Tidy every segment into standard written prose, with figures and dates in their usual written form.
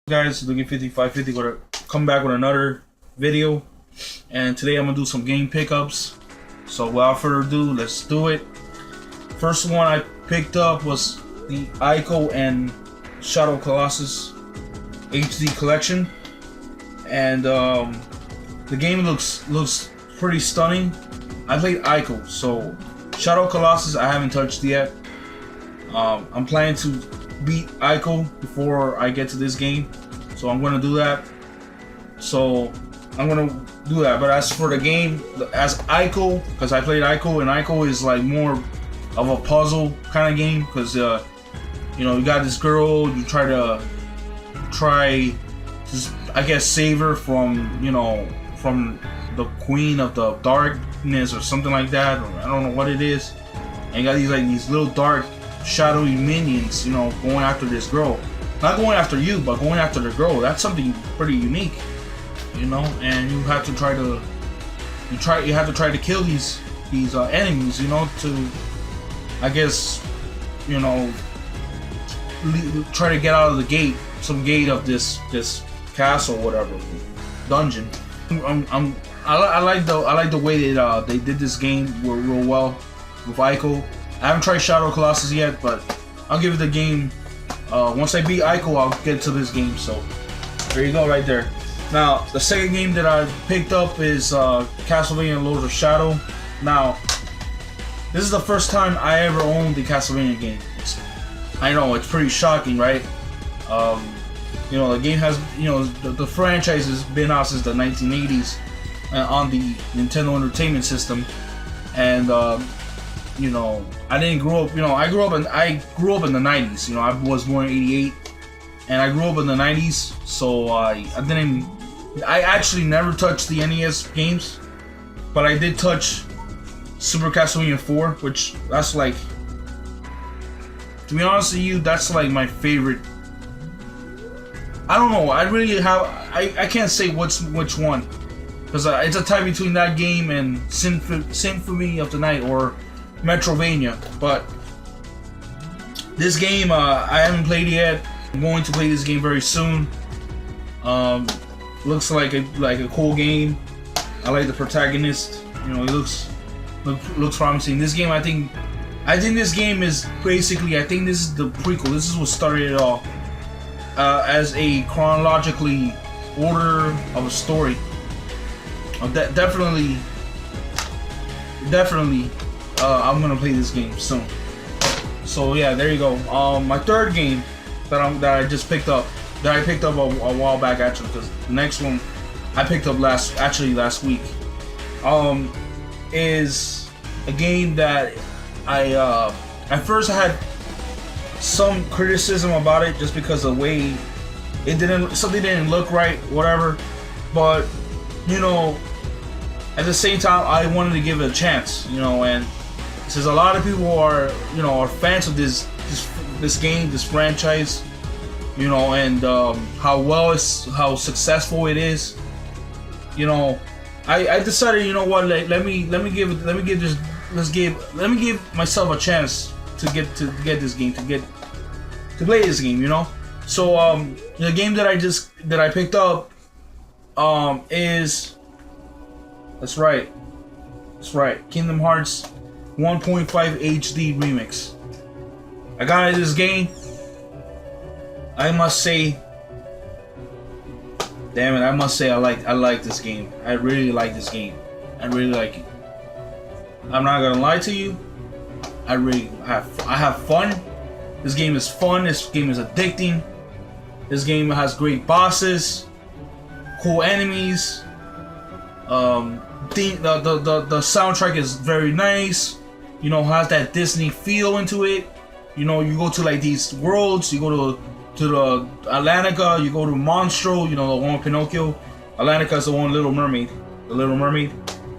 Guys, looking 5550, gonna come back with another video, and today I'm gonna do some game pickups. So without further ado, let's do it. First one I picked up was the Ico and Shadow Colossus HD collection, and the game looks pretty stunning. I played Ico, so Shadow Colossus I haven't touched yet. I'm planning to beat Ico before I get to this game, so I'm gonna do that. But as for the game, as Ico, because I played Ico, and Ico is like more of a puzzle kind of game, because you know, you got this girl, you try to I guess save her from, you know, from the Queen of the Darkness or something like that, or I don't know what it is. And you got these little dark shadowy minions, you know, going after this girl. Not going after you, but going after the girl. That's something pretty unique, you know. And you have to try to kill these enemies, you know, to, I guess, you know, try to get out of the gate, some gate of this castle, whatever, dungeon. I like the way that they did this game real well with Ico. I haven't tried Shadow Colossus yet, but I'll give it the game. Once I beat Ico, I'll get to this game. So there you go, right there. Now the second game that I picked up is Castlevania Lords of Shadow. Now this is the first time I ever owned the Castlevania game. I know it's pretty shocking, right? You know, the game has, you know, the franchise has been out since the 1980s on the Nintendo Entertainment System, and you know, I didn't grow up. You know, I grew up in the 90s. You know, I was born in '88, and I grew up in the 90s. So I actually never touched the NES games, but I did touch Super Castlevania 4, which that's like, to be honest with you, that's like my favorite. I don't know. I really have. I can't say which one, because it's a tie between that game and Symphony of the Night or Metrovania. But this game, I haven't played yet. I'm going to play this game very soon. Looks like a cool game. I like the protagonist. You know, he looks promising. This game, I think this game is basically, I think this is the prequel. This is what started it all, as a chronologically order of a story. Definitely. I'm gonna play this game soon. So yeah, there you go. My third game that I just picked up, that I picked up a while back, actually, because the next one I picked up last week, is a game that at first I had some criticism about it, just because of the way something didn't look right, whatever. But you know, at the same time, I wanted to give it a chance, you know, and since a lot of people are fans of this game, this franchise, you know, and how successful it is, you know, I decided, you know what, let me give myself a chance to get this game, to play this game, you know. So the game that I picked up is, that's right, Kingdom Hearts 1.5 HD Remix. I got into this game. I must say, damn it, I like this game. I really like this game. I really like it. I'm not gonna lie to you. I have fun. This game is fun. This game is addicting. This game has great bosses, cool enemies. The soundtrack is very nice. You know, has that Disney feel into it. You know, you go to like these worlds. You go to the Atlantica. You go to Monstro. You know, the one with Pinocchio. Atlantica is the one Little Mermaid. The Little Mermaid.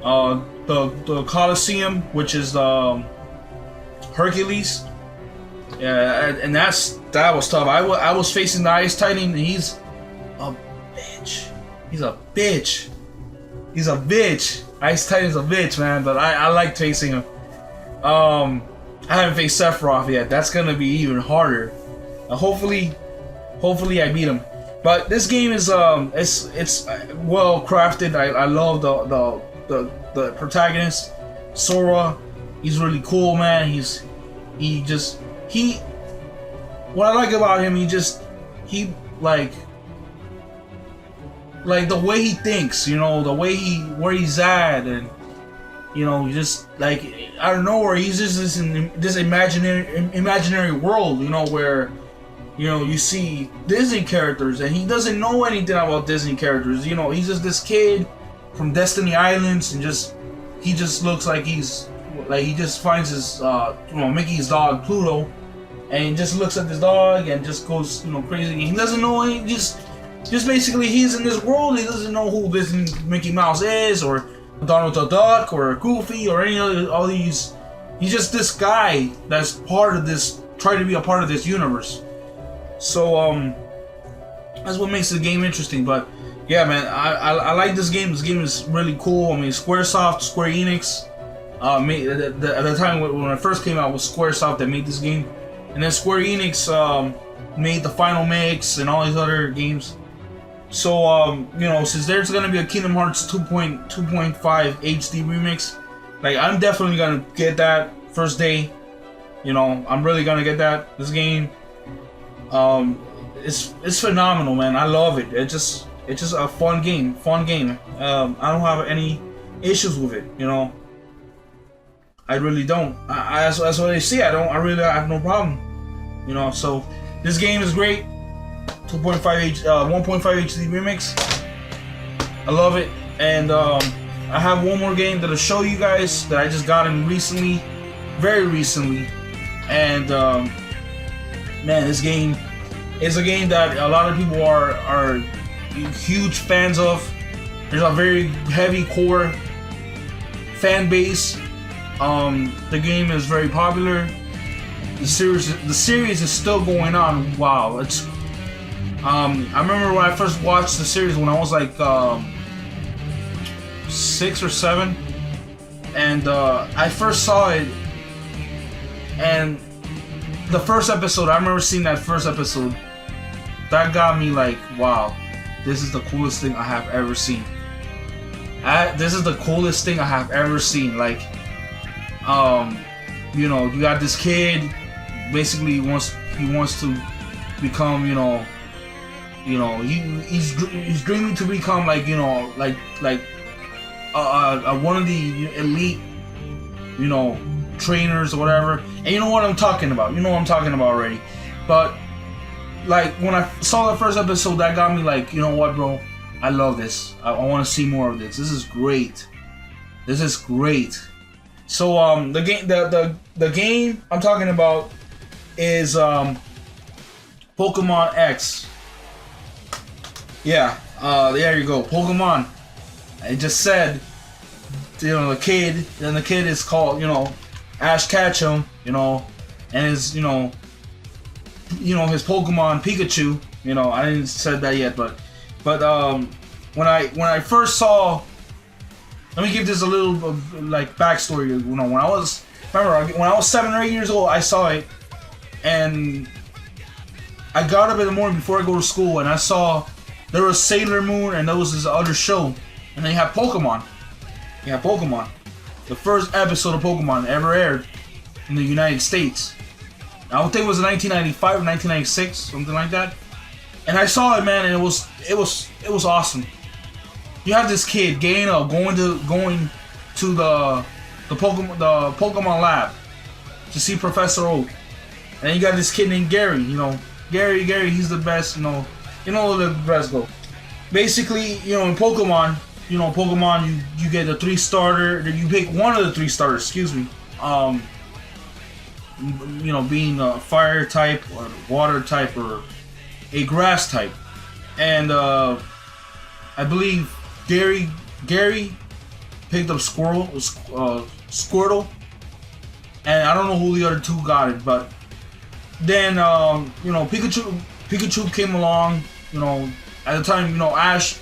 The Colosseum, which is Hercules. Yeah, and that was tough. I was facing the Ice Titan, and he's a bitch. He's a bitch. Ice Titan's a bitch, man. But I like facing him. I haven't faced Sephiroth yet. That's gonna be even harder. Hopefully I beat him. But this game is it's well crafted. I love the protagonist, Sora. He's really cool, man. He what I like about him, he like the way he thinks, you know, the way where he's at, and you know, just like out of nowhere, he's just in this imaginary world, you know, where, you know, you see Disney characters, and he doesn't know anything about Disney characters. You know, he's just this kid from Destiny Islands, and he just looks like he just finds his Mickey's dog Pluto, and he just looks at this dog and just goes, you know, crazy. He doesn't know any, just basically he's in this world. He doesn't know who this Mickey Mouse is, or Donald the Duck, or Goofy, or any of all these. He's just this guy that's part of this, trying to be a part of this universe. So that's what makes the game interesting. But yeah, man, I like this game. This game is really cool. I mean, Square Enix made at the time when it first came out, was Squaresoft that made this game, and then Square Enix made the Final Mix and all these other games. So you know, since there's gonna be a Kingdom Hearts 2.5 HD remix, like I'm definitely gonna get that first day. You know, I'm really gonna get that. This game, it's phenomenal, man. I love it. It's just a fun game. I don't have any issues with it. You know, I really don't. That's what they see. I really have no problem. You know, so this game is great. 1.5 HD remix. I love it, and I have one more game that'll show you guys that I just got in recently, very recently, and man, this game is a game that a lot of people are huge fans of. There's a very heavy core fan base. The game is very popular. The series is still going on. Wow, it's. I remember when I first watched the series when I was like 6 or 7, and I first saw it, and the first episode, I remember seeing that first episode, that got me like, wow, this is the coolest thing I have ever seen. This is the coolest thing I have ever seen. Like, you know, you got this kid, basically he wants to become, he's dreaming to become like one of the elite, trainers or whatever. And you know what I'm talking about. You know what I'm talking about already. But like when I saw the first episode, that got me like, you know what, bro? I love this. I want to see more of this. This is great. This is great. So the game I'm talking about is Pokemon X. Yeah, there you go, Pokemon. I just said, the kid is called, Ash Ketchum, and his, his Pokemon Pikachu. I didn't said that yet, but when I first saw, let me give this a little like backstory. When I was 7 or 8 years old, I saw it, and I got up in the morning before I go to school, and I saw there was Sailor Moon, and there was this other show, and they had Pokemon. The first episode of Pokemon ever aired in the United States. I don't think it was 1995 or 1996, something like that. And I saw it, man, and it was awesome. You have this kid, Gaino, going to the Pokemon lab to see Professor Oak, and you got this kid named Gary. Gary, he's the best. The rest go. Basically, in Pokemon, you get a 3-starter. You pick one of the 3 starters. Excuse me. Being a fire type or water type or a grass type, and I believe Gary picked up Squirtle, and I don't know who the other 2 got it, but then Pikachu came along. At the time, Ash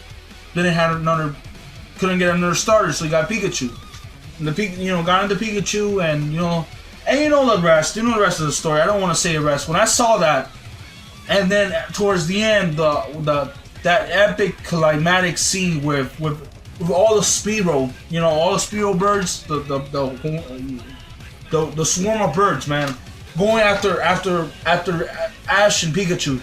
couldn't get another starter, so he got Pikachu. And got into Pikachu, and the rest. You know the rest of the story. I don't want to say the rest. When I saw that, And then towards the end, that epic climatic scene with all the Spearow, you know, all the Spearow birds, the swarm of birds, man, going after Ash and Pikachu,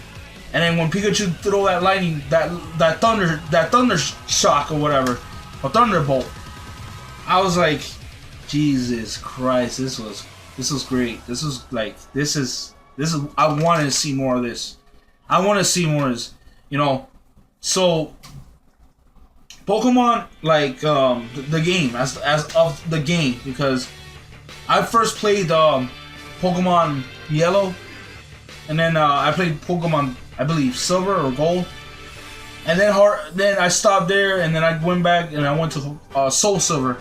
and then when Pikachu throw that lightning, that thunder shock or whatever, a thunderbolt, I was like, Jesus Christ, this was great. This is I wanted to see more of this. I want to see more of this, you know. So Pokemon, like the game, as of the game, because I first played Pokemon Yellow, and then I played Pokemon, I believe, Silver or Gold, and then I stopped there, and then I went back and I went to Soul Silver,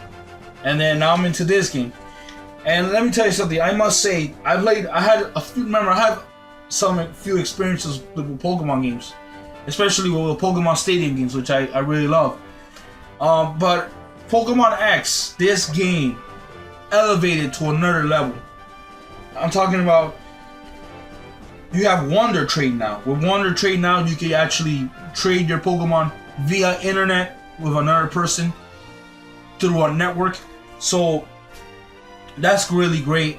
and then now I'm into this game. And let me tell you something. I must say, I had some few experiences with Pokemon games, especially with Pokemon Stadium games, which I really love. But Pokemon X, this game, elevated to another level. I'm talking about, you have Wonder Trade now. With Wonder Trade now, you can actually trade your Pokemon via internet with another person through a network. So that's really great.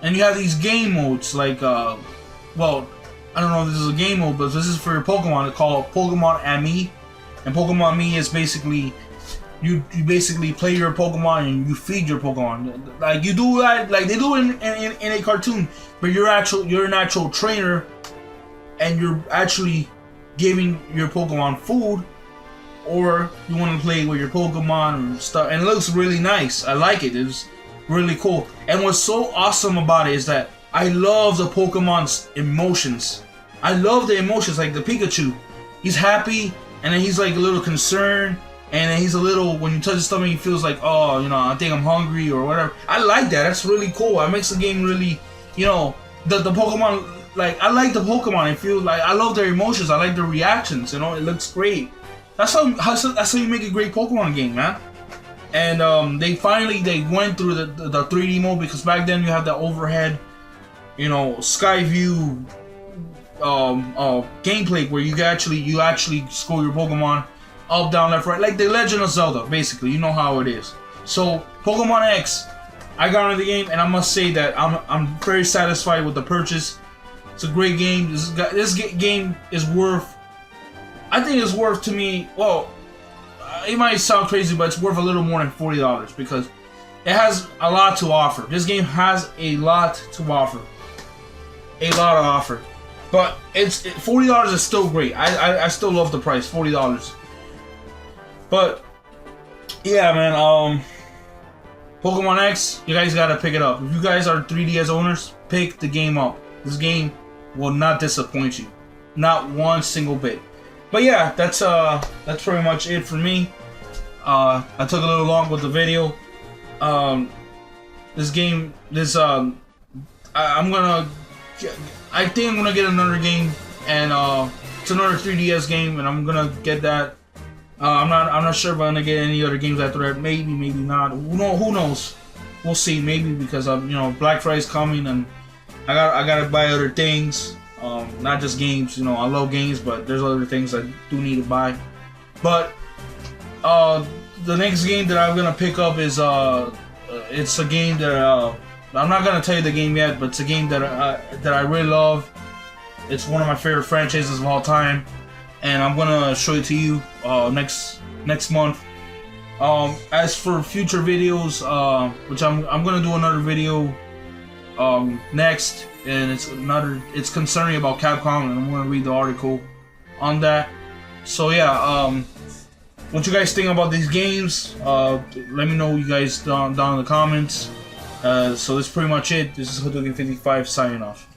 And you have these game modes like, well, I don't know if this is a game mode, but this is for your Pokemon. It's called Pokemon Ami. And Pokemon Ami is basically, you basically play your Pokemon and you feed your Pokemon. Like you do that, like they do in a cartoon, but you're an actual trainer, and you're actually giving your Pokemon food, or you want to play with your Pokemon or stuff. And it looks really nice. I like it. It's really cool. And what's so awesome about it is that I love the Pokemon's emotions. I love the emotions, like the Pikachu. He's happy, and then he's like a little concerned, and then he's a little, when you touch his stomach, he feels like, oh, you know, I think I'm hungry or whatever. I like that. That's really cool. It makes the game really, you know, the Pokemon, like, I like the Pokemon. I feel like, I love their emotions. I like their reactions, you know, it looks great. That's how you make a great Pokemon game, man. And they went through the 3D mode, because back then you have the overhead, you know, sky view gameplay where you actually score your Pokemon up, down, left, right, like the Legend of Zelda, basically. You know how it is. So Pokemon X, I got into the game, and I must say that I'm very satisfied with the purchase. It's a great game. This game is worth, I think it's worth to me, well, it might sound crazy, but it's worth a little more than $40, because it has a lot to offer. This game has a lot to offer. A lot to offer. But $40 is still great. I still love the price, $40. But yeah, man, Pokemon X, you guys gotta pick it up. If you guys are 3DS owners, pick the game up. This game will not disappoint you, not one single bit. But yeah, that's pretty much it for me. I took a little long with the video. I think I'm gonna get another game, and it's another 3DS game, and I'm gonna get that. I'm not sure if I'm gonna get any other games after that. Maybe not. Who knows? We'll see. Maybe, because you know, Black Friday's coming, and I gotta buy other things. Not just games. You know, I love games, but there's other things I do need to buy. But the next game that I'm gonna pick up is it's a game that I'm not gonna tell you the game yet, but it's a game that I really love. It's one of my favorite franchises of all time, and I'm gonna show it to you next month. As for future videos, which I'm gonna do another video next, and it's concerning about Capcom, and I'm gonna read the article on that. So yeah, what you guys think about these games? Let me know, you guys, down in the comments. So that's pretty much it. This is Hadouken55 signing off.